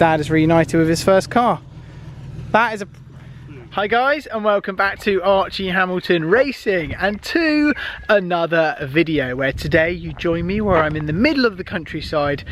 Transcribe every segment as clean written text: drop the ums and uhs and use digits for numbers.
Dad is reunited with his first car. That is a... Hi guys, and welcome back to Archie Hamilton Racing and to another video where today you join me where I'm in the middle of the countryside,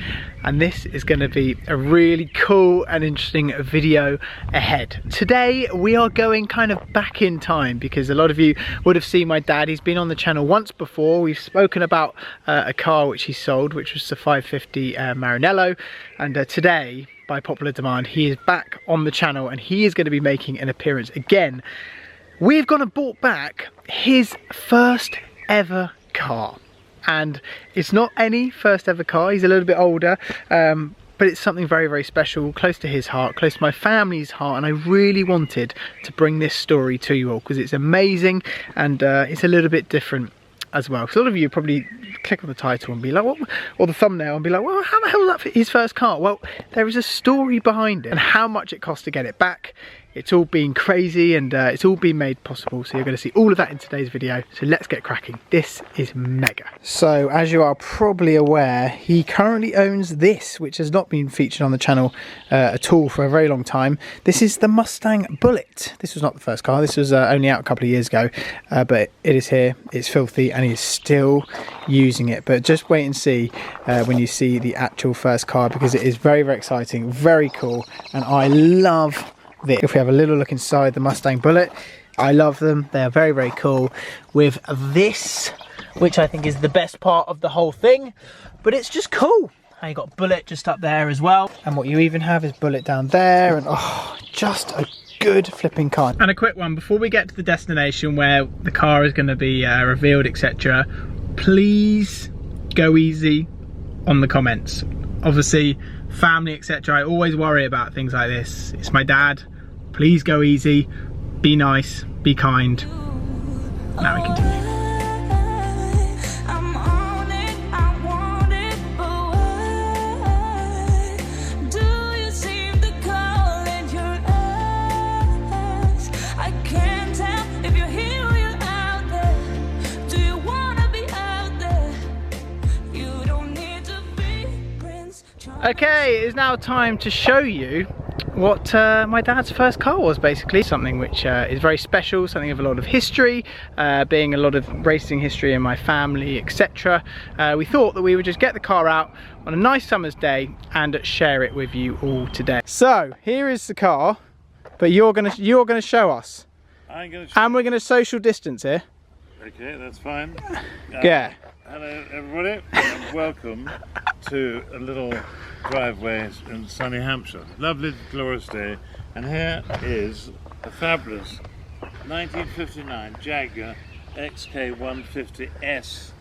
and this is going to be a really cool and interesting video ahead. Today we are going kind of back in time because a lot of you would have seen my dad. He's been on the channel once before. We've spoken about a car which he sold, which was the 550 Maranello, and today, by popular demand, he is back on the channel and he is going to be making an appearance again. We've gone and bought back his first ever car, and it's not any first ever car. He's a little bit older, but it's something very, very special, close to his heart, close to my family's heart, and I really wanted to bring this story to you all because it's amazing and it's a little bit different as well. So a lot of you probably click on the title and be like, what, or the thumbnail and be like, well, how the hell was that his first car? Well, there is a story behind it and how much it cost to get it back. It's all been crazy and it's all been made possible, so you're going to see all of that in today's video. So let's get cracking. This is mega. So as you are probably aware, he currently owns this, which has not been featured on the channel at all for a very long time. This is the Mustang Bullitt. This was not the first car. This was only out a couple of years ago, but it is here. It's filthy and he's still using it. But just wait and see when you see the actual first car, because it is very, very exciting, very cool, and I love this. If we have a little look inside the Mustang Bullitt, I love them. They are very, very cool with this, which I think is the best part of the whole thing, but it's just cool. And you got Bullitt just up there as well, and what you even have is Bullitt down there, and oh, just a good flipping car. And a quick one before we get to the destination where the car is going to be revealed, etc. Please go easy on the comments. Obviously, family, etc. I always worry about things like this. It's my dad. Please go easy, be nice, be kind. Now we continue. Okay, it is now time to show you what my dad's first car was, basically. Something which is very special, something of a lot of history, being a lot of racing history in my family, etc. We thought that we would just get the car out on a nice summer's day and share it with you all today. So here is the car, but you're gonna show us. I'm gonna show, and we're gonna social distance here. Okay, that's fine. Yeah. Hello everybody, and welcome to a little driveway in sunny Hampshire. Lovely, glorious day, and here is a fabulous 1959 Jaguar XK150S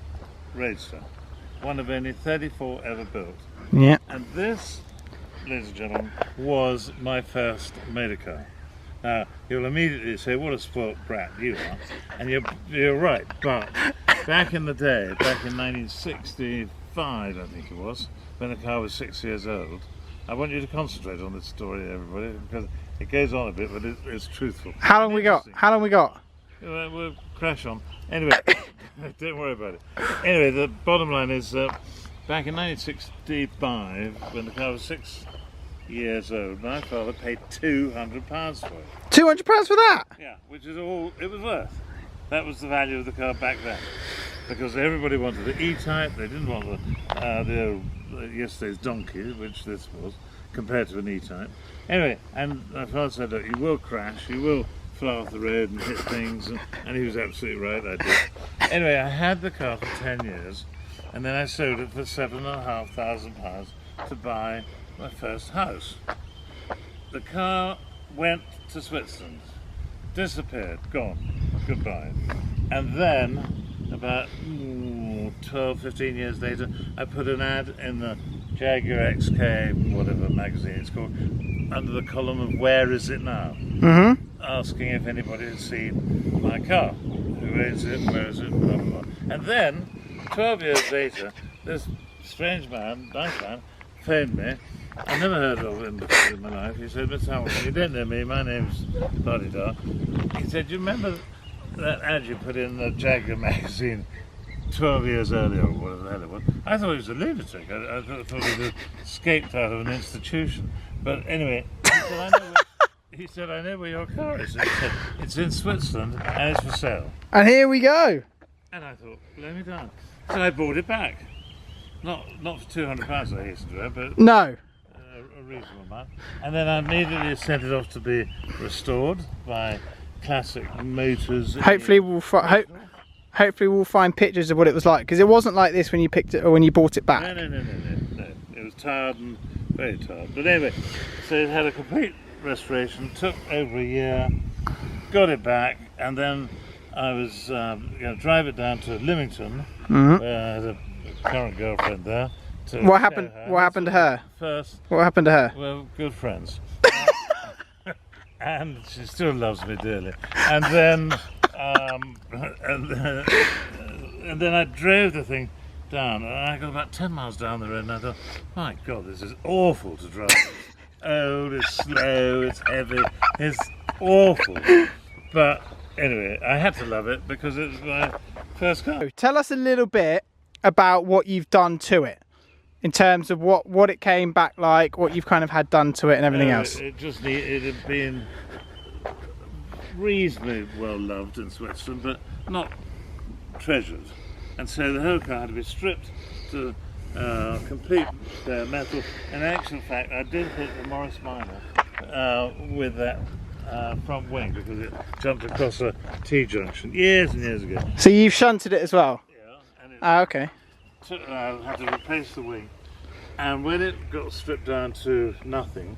Roadster, one of only 34 ever built. Yeah. And this, ladies and gentlemen, was my first motor car. Now, you'll immediately say, what a spoilt brat you are, and you're right, but back in the day, back in 1965, I think it was, when the car was 6 years old. I want you to concentrate on this story, everybody, because it goes on a bit, but it's truthful. How long we got? How long we got? We'll crash on. Anyway, don't worry about it. Anyway, the bottom line is, back in 1965, when the car was 6 years old, my father paid £200 for it. £200 for that? Yeah, which is all it was worth. That was the value of the car back then, because everybody wanted the E-Type. They didn't want the yesterday's donkey, which this was, compared to an E-Type. Anyway, and my father said, look, you will crash, you will fly off the road and hit things, and he was absolutely right, I did. Anyway, I had the car for 10 years, and then I sold it for £7,500 to buy my first house. The car went to Switzerland, disappeared, gone, goodbye. And then about 12, 15 years later, I put an ad in the Jaguar XK, whatever magazine it's called, under the column of Where Is It Now? Mm-hmm. Asking if anybody had seen my car. Who is it? Where is it? Blah, blah, blah. And then, 12 years later, this strange man, nice man, phoned me. I never heard of him before in my life. He said, Mr. Hamilton, you don't know me, my name's Blah-de-da. He said, do you remember that ad you put in the Jaguar magazine 12 years earlier, or whatever the hell it was. I thought he was a lunatic. I thought he had escaped out of an institution. But anyway, he said, I know where your car is. And he said, it's in Switzerland and it's for sale. And here we go. And I thought, blow me down. So I bought it back. Not for £200, I hasten to add, but No. a reasonable amount. And then I immediately sent it off to be restored by Classic Motors. Hopefully hopefully we'll find pictures of what it was like, because it wasn't like this when you picked it or when you bought it back. No. It was tired and very tired. But anyway, so it had a complete restoration. Took over a year. Got it back, and then I was going to drive it down to Lymington. Mm-hmm. Where I had a current girlfriend there. What happened? What happened to her? First, What happened to her? well, good friends. And she still loves me dearly. And then, and then I drove the thing down, and I got about 10 miles down the road, and I thought, my God, this is awful to drive. Old, it's slow, it's heavy, it's awful. But anyway, I had to love it because it was my first car. Tell us a little bit about what you've done to it, in terms of what it came back like, what you've kind of had done to it and everything else. It had been reasonably well loved in Switzerland, but not treasured. And so the whole car had to be stripped to complete metal. And in actual fact, I did hit the Morris Minor with that front wing, because it jumped across a T-junction years and years ago. So you've shunted it as well? Yeah. And Okay. I had to replace the wing. And when it got stripped down to nothing,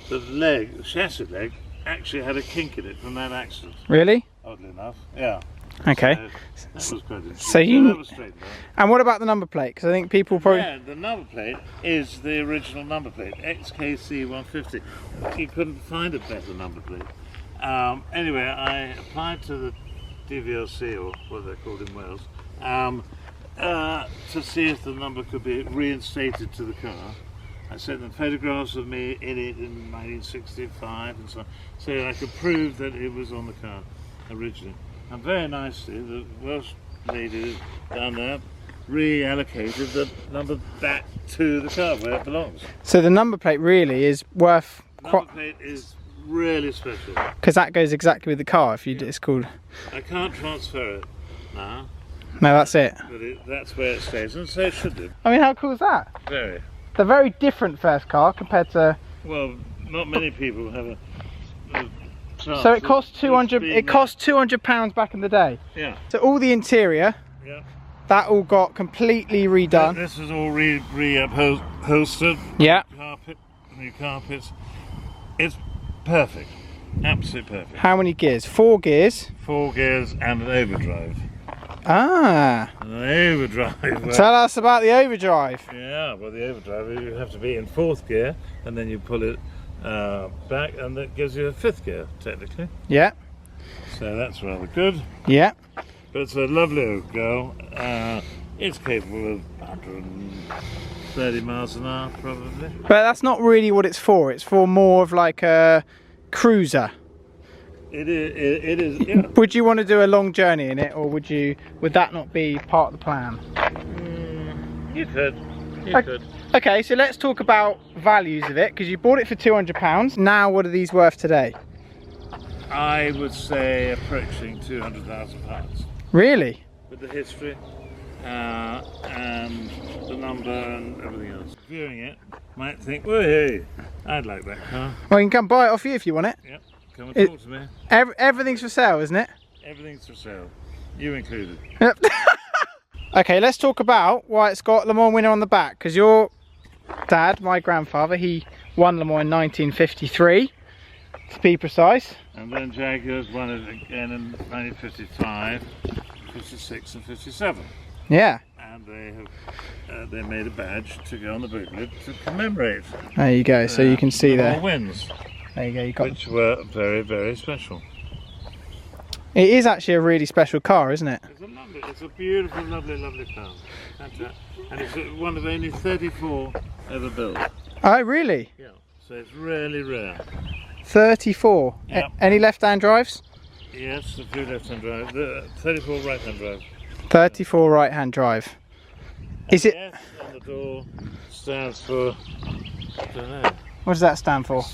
the chassis leg, actually had a kink in it from that accident. Really? Oddly enough, yeah. Okay. So that was quite interesting. So you- that was straightened out. And what about the number plate? Because I think people probably... Yeah, the number plate is the original number plate, XKC 150. You couldn't find a better number plate. Anyway, I applied to the DVLC, or what they're called in Wales, to see if the number could be reinstated to the car. I sent them photographs of me in it in 1965 and so on, so I could prove that it was on the car originally. And very nicely, the Welsh lady down there reallocated the number back to the car where it belongs. So the number plate really is worth... Number plate is really special. Because that goes exactly with the car, if you it's called... I can't transfer it now, No, that's it. but that's where it stays, and so it should do. I mean, how cool is that? Very. They're very different first car compared to... Well, not many people have a chance. So it cost of 200. being It cost £200 back in the day. there. Yeah. So all the interior, Yeah. that all got completely redone. This is all re-upholstered. Yeah. New carpets. It's perfect. Absolutely perfect. How many gears? 4 gears. 4 gears and an overdrive. Ah. And an overdrive. Well, Tell us about the overdrive. yeah, well, the overdrive, you have to be in 4th gear, and then you pull it back, and that gives you a 5th gear, technically. Yeah. So that's rather good. Yeah. But it's a lovely old girl. It's capable of 130 miles an hour, probably. But that's not really what it's for. It's for more of like a cruiser. It is, yeah. Would you want to do a long journey in it, or would that not be part of the plan? You could. You could. Okay, so let's talk about values of it, because you bought it for £200. Now, what are these worth today? I would say approaching £200,000. Really? With the history and the number and everything else. Viewing it, might think, well, hey, I'd like that car. Well, you can come buy it off you if you want it. Yep, come and talk to me. Everything's for sale, isn't it? Everything's for sale, you included. Yep. Okay, let's talk about why it's got Le Mans winner on the back, because your dad, my grandfather, he won Le Mans in 1953, to be precise. And then Jaguars won it again in 1955, 56 and 57. Yeah. And they made a badge to go on the booklet to commemorate. There you go, so you can see the there. wins, There you go, you got. which were very, very special. It is actually a really special car, isn't it? It's a beautiful, lovely, lovely car. Fantastic. And it's one of only 34 ever built. Oh, really? Yeah. So it's really rare. 34. Yep. Any left-hand drives? Yes, a few left-hand drive. 34 right-hand drive. 34 right-hand drive. Is it? S on the door stands for, I don't know. What does that stand for?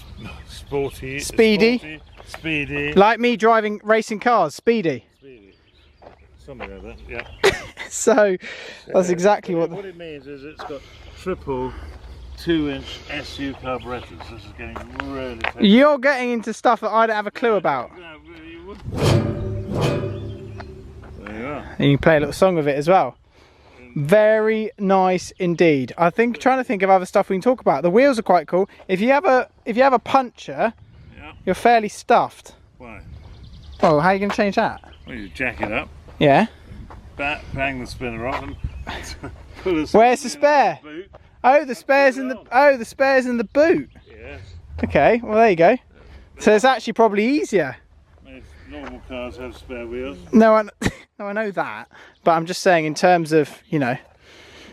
Sporty. Speedy? Speedy. Like me driving racing cars, speedy. Speedy. Something like that, yeah. So that's exactly what. What it means is it's got triple 2-inch SU carburetors. This is getting really technical. You're getting into stuff that I don't have a clue about. No, really, you wouldn't. There you are. And you can play a little song with it as well. Very nice indeed. I think trying to think of other stuff we can talk about. The wheels are quite cool. If you have a puncher, Yeah. you're fairly stuffed. Why? Oh, how are you going to change that? Well, you jack it up, Yeah. bang the spinner off, and pull a Where's the spare? boot. Oh, the spares in the spares in the boot. Yes. Okay, well there you go. So it's actually probably easier. Most normal cars have spare wheels. No, I know that, but I'm just saying in terms of, you know,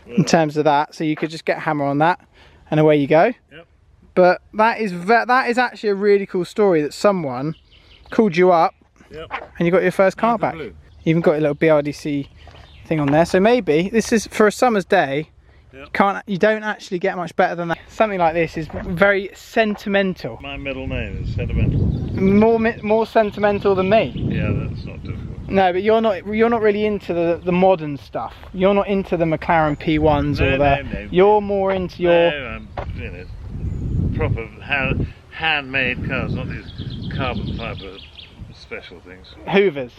in terms of that. So you could just get a hammer on that, and away you go. Yep. But that is actually a really cool story that someone called you up, Yep. and you got your first car back. Blue. You even got a little BRDC thing on there. So maybe this is for a summer's day. Yep. You don't actually get much better than that. Something like this is very sentimental. My middle name is Sentimental. More sentimental than me. Yeah, that's not difficult. No, but you're not really into the modern stuff. You're not into the McLaren P1s or the. No. You're more into your. No, I'm, you know, proper handmade cars, not these carbon fibre special things. Hoovers.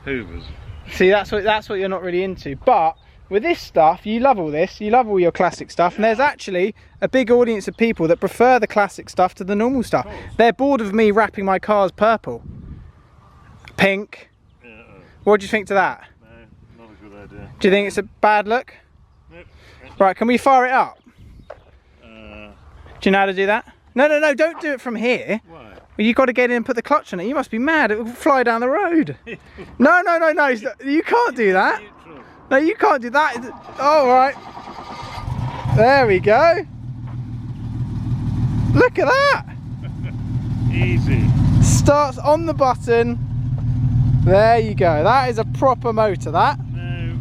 Hoovers. See, that's what you're not really into. But with this stuff, you love all this. You love all your classic stuff, and there's actually a big audience of people that prefer the classic stuff to the normal stuff. They're bored of me wrapping my cars purple, pink. Yeah. What do you think to that? No, not a good idea. Do you think it's a bad look? Nope. Right, can we fire it up? Do you know how to do that? No, don't do it from here. Why? Well, you've got to get in and put the clutch on it. You must be mad. It will fly down the road. No. You can't do that. Neutral. No, you can't do that. Oh, right. There we go. Look at that. Easy. Starts on the button. There you go. That is a proper motor, that. No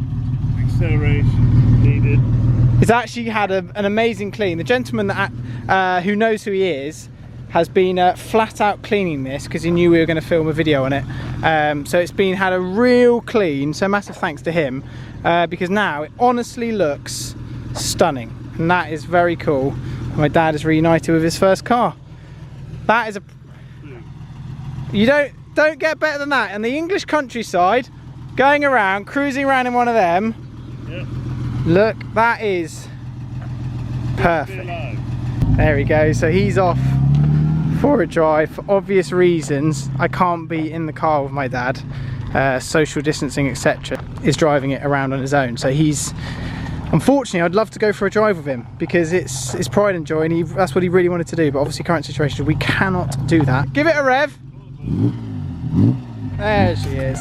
acceleration needed. It's actually had an amazing clean. The gentleman that who knows who he is has been flat out cleaning this because he knew we were going to film a video on it. So it's had a real clean, so massive thanks to him, because now it honestly looks stunning, and that is very cool. My dad is reunited with his first car. That is you don't get better than that. And the English countryside, going around, cruising around in one of them. Yep. Look, that is perfect. There we go. So he's off for a drive. For obvious reasons, I can't be in the car with my dad. Social distancing, etc. Is driving it around on his own. So he's, unfortunately, I'd love to go for a drive with him because it's pride and joy, and that's what he really wanted to do. But obviously, current situation, we cannot do that. Give it a rev. There she is.